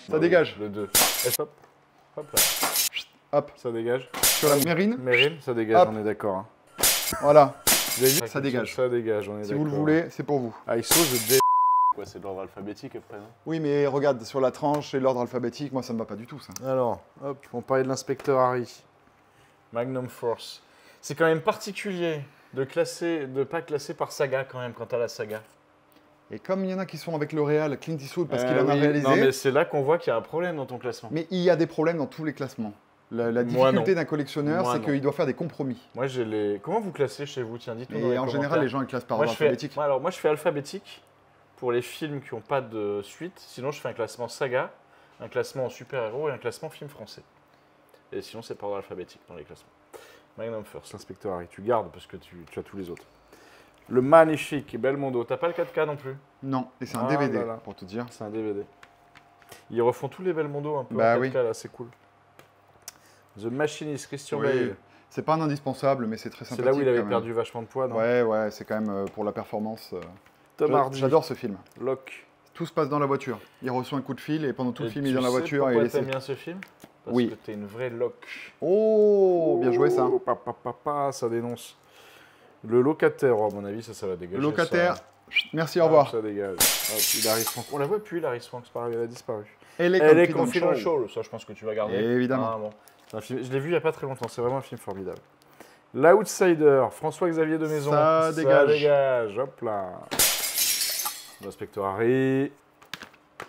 Ça dégage. Le 2. Et hop. Hop là. Hop. Ça dégage. Sur la Mérine. Mérine, ça dégage, Hop. on est d'accord. Hein. Voilà. Ça dégage. Ça dégage, on est Si d'accord. vous le voulez, c'est pour vous. ISO, je dé... Quoi, c'est de l'ordre alphabétique après, non? Oui, mais regarde, sur la tranche et l'ordre alphabétique, moi, ça me va pas du tout, ça. Alors, hop, on parlait de l'inspecteur Harry. Magnum Force. C'est quand même particulier de pas classer par saga quand même, quand à la saga. Et comme il y en a qui sont avec L'Oréal, Clint Eastwood, parce qu'il en a Oui, réalisé... Non, mais c'est là qu'on voit qu'il y a un problème dans ton classement. Mais il y a des problèmes dans tous les classements. La Moi, difficulté non. d'un collectionneur, Moi, c'est non. qu'il doit faire des compromis. Moi, j'ai les... Comment vous classez chez vous? Tiens, dites-nous dans les Et en général, commentaires. les gens ils classent par Moi, ordre je fais... alphabétique. moi, je fais alphabétique pour les films qui n'ont pas de suite. Sinon, je fais un classement saga, un classement en super-héros et un classement film français. Et sinon, c'est par ordre alphabétique dans les classements. Magnum First, l'inspecteur Harry. Tu gardes parce que tu as tous les autres. Le magnifique Belmondo. T'as pas le 4K non plus? Non, et c'est un Ah DVD, là là. pour te dire. C'est un DVD. Ils refont tous les Belmondo un peu Bah en 4K, oui. là, c'est cool. The Machinist, Christian Oui, Bale. c'est pas un indispensable, mais c'est très C'est sympathique. là où il avait quand même. perdu vachement de poids, non? Ouais, ouais, c'est quand même pour la performance. Tom Hardy. J'adore ce film. Locke. Tout se passe dans la voiture. Il reçoit un coup de fil et pendant tout le Et film, tu il est dans la sais voiture et il pourquoi essaie. t'aimes bien ce film? Parce Oui. que t'es une vraie Locke. Oh, bien joué ça. Oh, papa, ça dénonce. Le locataire, oh, à mon avis, ça va dégager. Le locataire. Ça. Merci, au revoir. Ça dégage. Hop, Hilary Swank. On la voit plus, Hilary Swank, c'est pareil, elle a disparu. Elle Elle est confidential. confidential. Ça, je pense que tu vas garder. Évidemment. Ah, bon. C'est un film- Je l'ai vu il n'y a pas très longtemps, c'est vraiment un film formidable. L'Outsider, François-Xavier de Maison. Ça dégage. dégage, hop là. L'inspecteur Harry.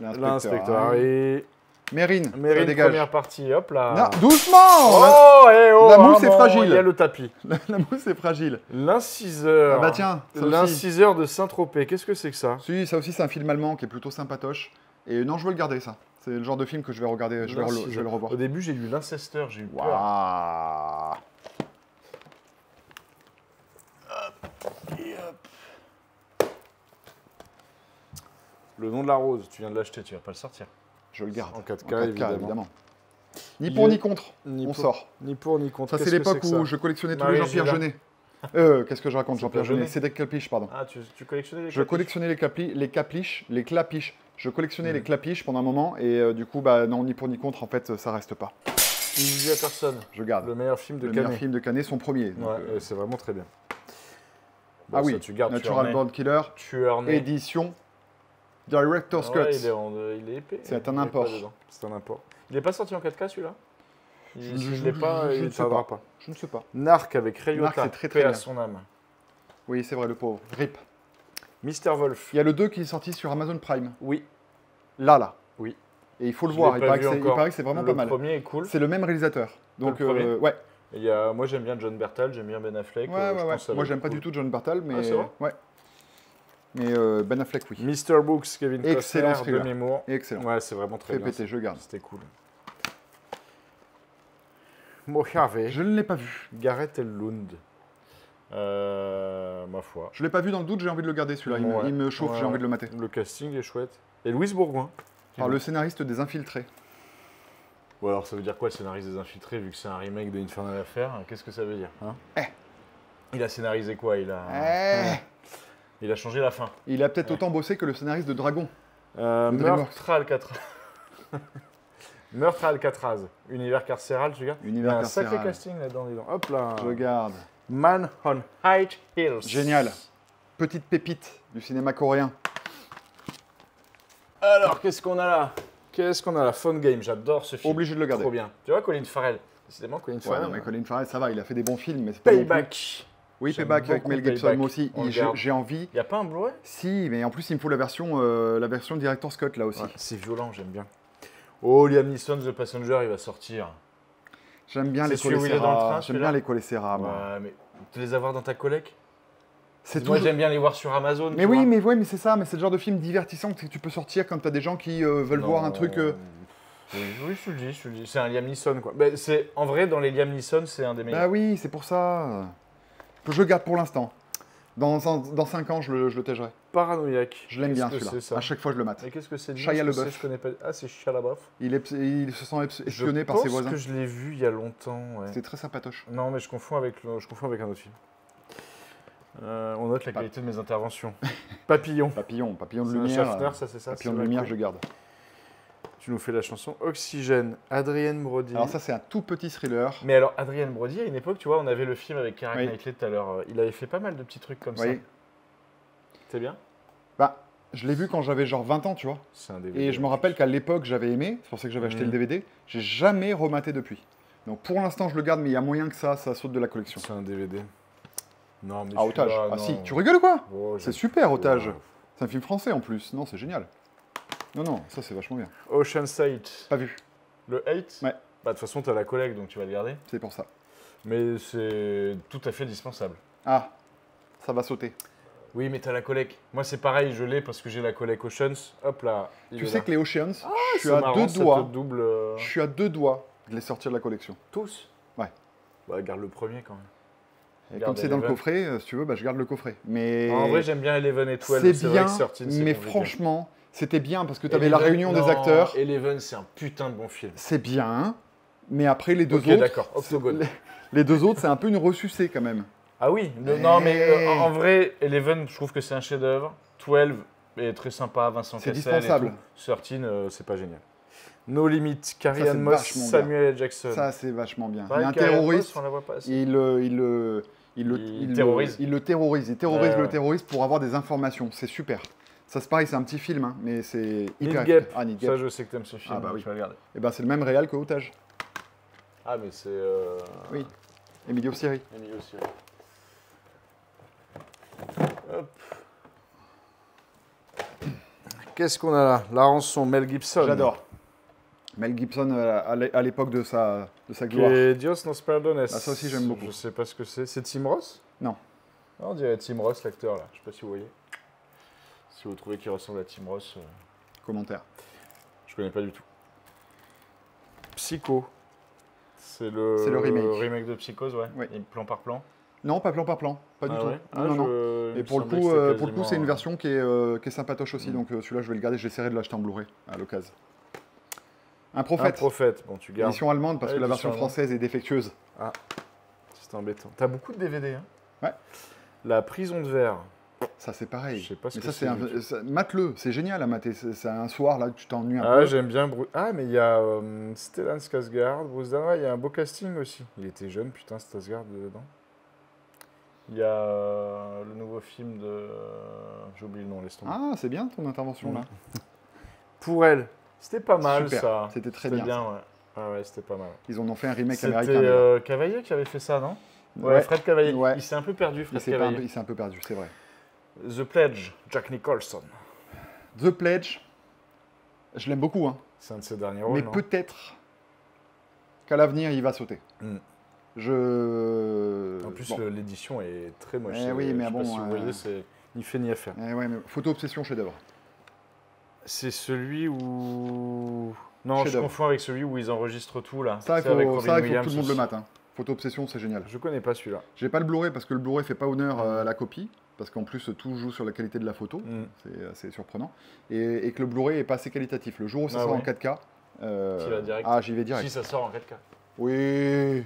L'inspecteur Harry. Mérine, ça Mérine, dégage. première partie, hop là. Non, doucement. Oh, La mousse est maman, fragile. Il y a le tapis. La mousse est fragile. L'inciseur. Ah bah tiens, ça aussi. L'inciseur de Saint-Tropez, qu'est-ce que c'est que ça? Si, ça aussi, c'est un film allemand qui est plutôt sympatoche. Et non, je veux le garder, ça. C'est le genre de film que je vais regarder, je vais le revoir. Au début, j'ai lu l'Incesteur, j'ai eu peur. Waouh. Et hop. Le nom de la rose, tu viens de l'acheter, tu vas pas le sortir. Je le garde. En 4K, évidemment. Ni pour ni contre, on sort. Ni pour ni contre. Ça, c'est Qu'est-ce que l'époque que ça où je collectionnais tous les Marie Jean-Pierre Gila. Jeunet. Qu'est-ce que je raconte, C'est Jean-Pierre pas Jeunet. Jeunet? C'est des clapiches, pardon. Ah, tu collectionnais les Je clapiches collectionnais les clapiches. Je collectionnais les clapiches pendant un moment et du coup, bah non, ni pour ni contre, en fait, ça reste pas. Il ne dit à personne. Je garde. Le meilleur film de Le Canet. meilleur film de Canet, son premier. donc, Ouais, et c'est vraiment très bien. Bon, ah ça, oui, tu gardes, Natural Born Killer, Tueur né. édition, Director's Ouais, Cut. il est épais. C'est un Il est import. pas dedans. C'est un import. Il n'est pas sorti en 4K celui-là? Je Il n'est pas, je il ne ne sais tardera pas. pas. Je ne sais pas. Narc avec Ray Narc, Liotta, c'est très, très paix à bien. son âme. Oui, c'est vrai, le pauvre. RIP. Mister Wolf. Il y a le 2 qui est sorti sur Amazon Prime. Oui. Là. Oui. Et il faut le Je voir. l'ai Il pas paraît, vu que c'est, il encore. paraît que c'est vraiment pas mal. Le premier est cool. C'est le même réalisateur. Donc, Le premier ouais. Il y a, moi, j'aime bien John Bertal, j'aime bien Ben Affleck. Ouais. je pense que ça va Moi, être j'aime pas cool. du tout John Bartal, mais. Ah, c'est vrai ouais. Mais Ben Affleck, oui. Mr. Books, Kevin Excellent Costner, de thriller. mémoire. Excellent. Ouais, c'est vraiment très bien. Répété, je garde. C'était cool. Mojave, Je ne l'ai pas vu. Gareth Lund. Ma foi. Je l'ai pas vu dans le doute, j'ai envie de le garder celui-là. Ouais. Il me chauffe, Ouais, j'ai envie ouais. de le mater. Le casting est chouette. Et Louise Bourgoin. Par le scénariste des Infiltrés. Bon, alors ça veut dire quoi, le scénariste des Infiltrés, vu que c'est un remake de Infernal Affair? Qu'est-ce que ça veut dire, hein? Il a scénarisé quoi? Il a changé la fin. Il a peut-être autant bossé que le scénariste de Dragon. Meurtre à Alcatraz. Meurtre à Alcatraz. Univers carcéral, tu regardes? Univers Il y a un carcéral. sacré casting là-dedans, dis donc. Hop là. Je garde. Man on High Hills. Génial. Petite pépite du cinéma coréen. Alors, qu'est-ce qu'on a là? Qu'est-ce qu'on a là? Phone Game, j'adore ce film. Obligé de le garder. Trop bien. Tu vois Colin Farrell? Décidément, Colin Ouais, Farrell. non, mais Colin Farrell, ça va, il a fait des bons films, mais c'est pas non plus- Payback. Oui, J'aime Payback avec beaucoup Mel Gibson, Payback. moi aussi. On le J'ai garde. j'ai envie. Il n'y a pas un Blu-ray? Si, mais en plus, il me faut la version Director's Cut, là aussi. Ouais, c'est violent, j'aime bien. Oh, Liam Neeson, The Passenger, il va sortir. J'aime bien C'est les celui où il est dans le train, Coleseras. J'aime celui-là bien les Coleseras, moi. Ouais, mais te les avoir dans ta collègue? C'est Moi, toujours- j'aime bien les voir sur Amazon. Mais tu oui, vois. mais c'est ça, mais c'est le genre de film divertissant que tu peux sortir quand t'as des gens qui veulent voir un truc. Oui, je te le dis. C'est un Liam Neeson, quoi. Ben, en vrai, dans les Liam Neeson, c'est un des meilleurs. Bah oui, c'est pour ça. Que je le garde pour l'instant. Dans 5 ans, je le tègerai. Paranoïaque. Je l'aime bien Qu'est-ce que celui-là. c'est, ça À chaque fois, je le mate. Mais qu'est-ce que c'est? Shia Qu'est-ce que LaBeouf. c'est Je connais pas. Ah, c'est Shia LaBeouf. Il se sent espionné par ses voisins. Je pense que je l'ai vu il y a longtemps. Ouais. C'est très sympatoche. Non, mais je confonds avec un autre film. On note la qualité de mes interventions. Papillon. Papillon de C'est un lumière. Schaffner, ça c'est ça. Papillon de c'est lumière, cool. je garde. Tu nous fais la chanson Oxygène, Adrienne Brody. Alors ça, c'est un tout petit thriller. Mais alors, Adrienne Brody, à une époque, tu vois, on avait le film avec Keira Oui. Knightley tout à l'heure. Il avait fait pas mal de petits trucs comme ça. Oui. C'est bien? Bah, je l'ai vu quand j'avais genre 20 ans, tu vois. C'est un DVD. Et je me rappelle qu'à l'époque, j'avais aimé. C'est pour ça que j'avais acheté le DVD. J'ai jamais rematé depuis. Donc pour l'instant, je le garde, mais il y a moyen que ça saute de la collection. C'est un DVD. Non, mais Ah, Otage. celui-là, Ah non. si, tu rigoles ou quoi? Oh, C'est j'aime- super, Otage. Ouais. C'est un film français en plus. Non, c'est génial. Non, ça c'est vachement bien. Ocean's 8. Pas vu. Le 8? Ouais. Bah, de toute façon, t'as la collègue, donc tu vas le garder. C'est pour ça. Mais c'est tout à fait dispensable. Ah, ça va sauter. Oui, mais t'as la collègue. Moi, c'est pareil, je l'ai parce que j'ai la collègue Ocean's. Hop là. Tu sais que les Oceans, je suis c'est à marrant, deux ça te doigts. double. Je suis à 2 doigts de les sortir de la collection. Tous? Ouais. Bah, garde le premier quand même. Et Garde comme c'est dans le Eleven. coffret, si tu veux, bah, je garde le coffret. Mais En vrai, j'aime bien Eleven et 12. c'est vrai bien, que 13, c'est mais compliqué. franchement, c'était bien parce que tu avais la Eleven- réunion des non, acteurs. Eleven, c'est un putain de bon film. C'est bien, mais après les deux Ok, autres, d'accord, c'est- Octogone. les deux autres, c'est un peu une ressucée quand même. Ah oui, non, mais Hey. en vrai, Eleven, je trouve que c'est un chef-d'œuvre. 12 est très sympa, Vincent C'est Cassel. dispensable. Et tout. 13, c'est pas génial. No Limit, Carrie c'est Ann Moss, vachement bien. Samuel L. Jackson. Ça, c'est vachement bien. Pareil, Il y a un Carrie Ann Moss, terroriste, on la voit pas assez. il terrorise. il terrorise Ouais. le terroriste pour avoir des informations. C'est super. Ça, c'est pareil, c'est un petit film, hein, mais c'est hyper. Need Gap. Ah, Need Ça, Gap. je sais que t'aimes ce film. Ah, bah donc oui. tu vas regarder. Et ben, c'est le même réal que Otage. Ah, mais c'est. Oui. Emilio Siri. Emilio aussi. Hop. Qu'est-ce qu'on a là? La rançon, Mel Gibson. J'adore. Mel Gibson à l'époque de sa Que gloire. Dios nos perdones. Ah, ça aussi, j'aime beaucoup. Je sais pas ce que c'est. C'est Tim Ross? Non. On dirait Tim Ross, l'acteur là. Je sais pas si vous voyez. Si vous trouvez qu'il ressemble à Tim Ross, Commentaire. je connais pas du tout. Psycho. C'est le remake. de Psychose, ouais. Oui. Et plan par plan. Non, pas plan par plan. Pas du Ah tout. ouais Non, non. il Et me pour le semblait coup, que c'était c'est une quasiment, version qui est sympatoche aussi. Mm. Donc celui-là, je vais le garder. J'essaierai de l'acheter en Blu-ray à l'occasion. Un Un prophète. prophète. Bon, tu gardes. Édition allemande parce Ouais, que la édition version française est défectueuse. C'est embêtant. T'as beaucoup de DVD, hein? Ouais. La prison de verre. Ça, c'est pareil. Je sais pas ce Mais que ça, c'est du tout. mate-le. C'est génial à mater. C'est un soir là que tu t'ennuies un Ah, peu. j'aime bien. Ah, mais il y a Stellan Skarsgård, Bruce Dern. Il y a un beau casting aussi. Il était jeune, putain, Skarsgård dedans. Il y a le nouveau film de. J'ai oublié le nom, laisse tomber. Ah, c'est bien ton intervention là. Pour elle. C'était pas mal Super. ça. C'était très bien, ça. ouais. Ah ouais, c'était pas mal. Ils en ont fait un remake C'était américain. d'ailleurs. Cavaillé qui avait fait ça, non? Ouais. Fred Cavaillé. Ouais. Il s'est un peu perdu, Il Fred s'est Cavaillé. un peu perdu, c'est vrai. The Pledge, Jack Nicholson. The Pledge, je l'aime beaucoup, hein. C'est un de ses derniers rôles, Mais non? peut-être qu'à l'avenir, il va sauter. Mm. Je. En plus, Bon. l'édition est très moche. Eh oui, mais je sais bon, pas si vous voyez, c'est ni fait ni à faire. Eh ouais, mais Photo Obsession, chef-d'œuvre. C'est celui où... Non, je Chef-d'œuvre. confonds avec celui où ils enregistrent tout, là. Ça, il C'est avec faut, Robin ça, il faut que Williams tout le monde le aussi. mate. Hein. Photo Obsession, c'est génial. Je connais pas celui-là. J'ai pas le Blu-ray parce que le Blu-ray fait pas honneur à la copie. Parce qu'en plus, tout joue sur la qualité de la photo. Mm. C'est assez surprenant. Et que le Blu-ray est pas assez qualitatif. Le jour où ça Ah sort en ouais. 4K. T'y vas direct. Ah, j'y vais direct. Si ça sort en 4K. Oui.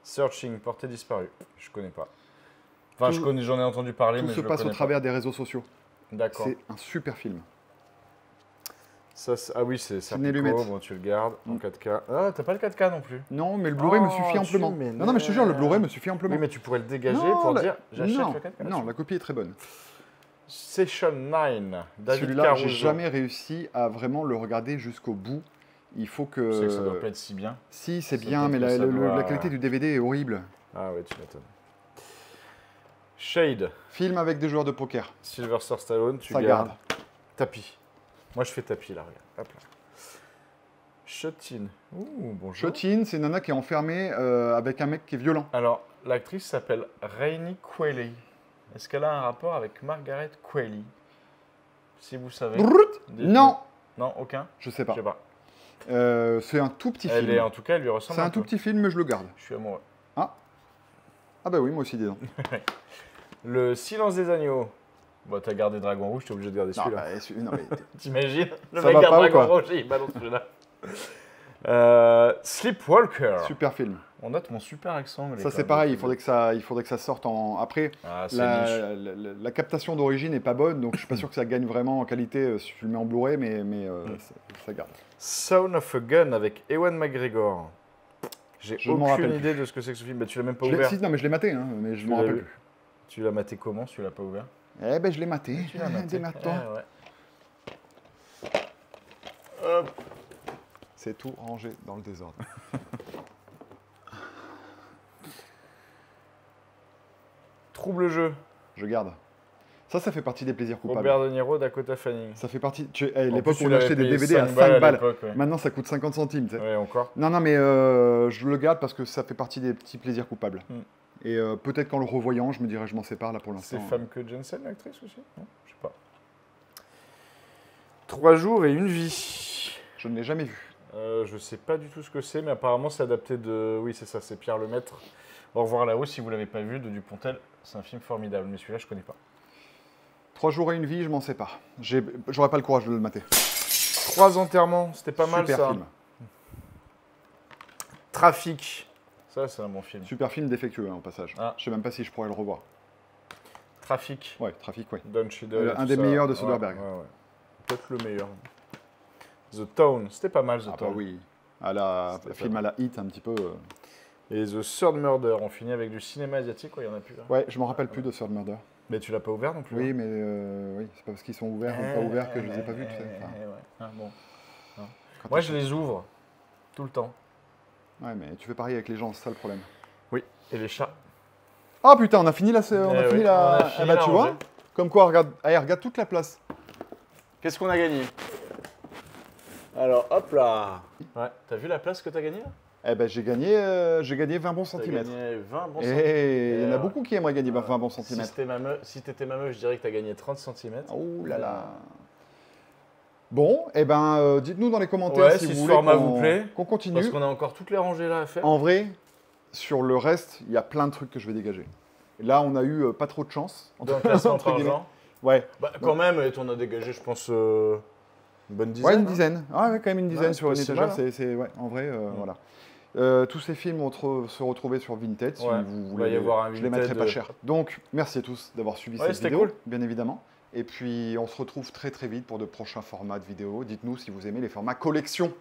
Searching, portée disparue. Je connais pas. Enfin, Tout- j'en ai entendu parler, Tout mais se je le passe au connais travers des réseaux sociaux. pas. D'accord. C'est un super film. Ah oui, c'est Sidney Serpico, Lumet. bon, tu le gardes en Mm. 4K. Ah, t'as pas le 4K non plus. Non, mais le Blu-ray me Oh, suffit tu amplement. m'énerves. Non, mais je te jure, le Blu-ray me suffit amplement. Oui, mais tu pourrais le dégager Non, pour la- dire j'achète non, le 4K. non, la copie est très bonne. Session 9, David Celui-là, Caruso. j'ai jamais réussi à vraiment le regarder jusqu'au bout. Il faut que. Je sais que ça doit pas être si bien. Si, c'est Ça bien, mais peut-être que ça doit- la qualité du DVD est horrible. Ah ouais, tu m'étonnes. Shade, Film avec des joueurs de poker. Sylvester Stallone, tu Ça gardes. garde. Tapis. Moi, je fais tapis là, regarde. Hop là. Shut-in. Ouh, bonjour. Shot-in, c'est une nana qui est enfermée avec un mec qui est violent. Alors, l'actrice s'appelle Rainey Qualley. Est-ce qu'elle a un rapport avec Margaret Qualley? Si vous savez. Brrrt. dites-le. Non, Non, aucun? je sais Je pas. sais pas. C'est un tout petit Elle film. est, en tout cas, elle lui ressemble C'est un peu. tout petit film, mais je le garde. Je suis amoureux. Ah bah oui, moi aussi, dis donc. Le silence des agneaux. Bon, t'as gardé Dragon Rouge, t'es obligé de garder Non, celui-là. bah, non, mais T'imagines? Le Ça mec va garde pas ou Dragon quoi Rouge et il balance celui-là. Sleepwalker. Super film. On note mon super accent. Ça c'est pareil, il faudrait que ça sorte en... Après, Ah, la captation d'origine n'est pas bonne, donc je suis pas sûr que ça gagne vraiment en qualité si tu le mets en Blu-ray, mais ça garde. Sound of a Gun avec Ewan McGregor. J'ai aucune idée de ce que c'est que ce film. Bah, tu l'as même pas ouvert. Non, mais je l'ai maté, hein, mais je m'en rappelle plus. Tu l'as maté comment si tu l'as pas ouvert? Eh ben je l'ai maté. Tu l'as maté. Démate-toi. Ouais. Hop. C'est tout rangé dans le désordre. Trouble jeu. Je garde. Ça fait partie des plaisirs coupables. Robert De Niro, Dakota Fanning. Ça fait partie... l'époque où on tu achetait des l'avais DVD payé à 5 5 balles. ouais. Maintenant, ça coûte 50 centimes. Tu sais. Ouais, encore. Non, mais je le garde parce que ça fait partie des petits plaisirs coupables. Et peut-être qu'en le revoyant, je me dirais je m'en sépare là pour l'instant. C'est Famke Janssen, l'actrice aussi? Non, je sais pas. 3 jours et une vie. Je ne l'ai jamais vu. Je sais pas du tout ce que c'est, mais apparemment c'est adapté de... Oui, c'est ça, c'est Pierre Lemaître. Au revoir là-haut, si vous l'avez pas vu, de Dupontel. C'est un film formidable, mais celui-là, je connais pas. 3 jours et une vie, je m'en sépare. J'aurais pas le courage de le mater. 3 enterrements, c'était pas mal Super ça. film. Trafic. Ça, c'est un bon film. Super film défectueux, au passage. Ah. Je sais même pas si je pourrais le revoir. Trafic. Ouais, Trafic, ouais. Don Cheadle. Un des meilleurs de Soderbergh. Ouais. Peut-être le meilleur. The Town, c'était pas mal The Town. Bah oui. Le film à la hit, un petit peu. Et The Third Murder, on finit avec du cinéma asiatique, il y en a plus là. Ouais, je m'en rappelle plus de Third Murder. Mais tu l'as pas ouvert non plus? Oui, mais oui, c'est pas parce qu'ils sont ouverts ou pas ouverts que je les ai pas vus. Tu sais. Enfin, ouais. Ah, bon. Moi, je les ouvre tout le temps. Ouais, mais tu fais pareil avec les gens, c'est ça le problème. Oui, et les chats. Ah putain, on a fini la... Ah bah tu vois, ranger. comme quoi, regarde toute la place. Qu'est-ce qu'on a gagné? Alors, hop là. Ouais, t'as vu la place que t'as gagnée là? Eh ben j'ai gagné 20 bons centimètres. T'as gagné 20 bons centimètres. Et il y en a beaucoup qui aimeraient gagner 20 bons centimètres. Si t'étais ma meuf, je dirais que t'as gagné 30 centimètres. Oh là là. Bon, eh ben dites-nous dans les commentaires si vous voulez qu'on continue. Parce qu'on a encore toutes les rangées là à faire. En vrai, sur le reste, il y a plein de trucs que je vais dégager. Et là, on a eu pas trop de chance. Dans le classement par genre. Ouais. Bah, quand même, et on a dégagé, je pense, une bonne dizaine. Ouais, une dizaine. Ah ouais, quand même une dizaine sur une étagère. Mal, en vrai, voilà. Tous ces films vont se retrouver sur Vinted si vous voulez. Il va y avoir un je les mettrai pas cher. Donc, merci à tous d'avoir suivi cette vidéo, cool. bien évidemment. Et puis, on se retrouve très très vite pour de prochains formats de vidéos. Dites-nous si vous aimez les formats collection.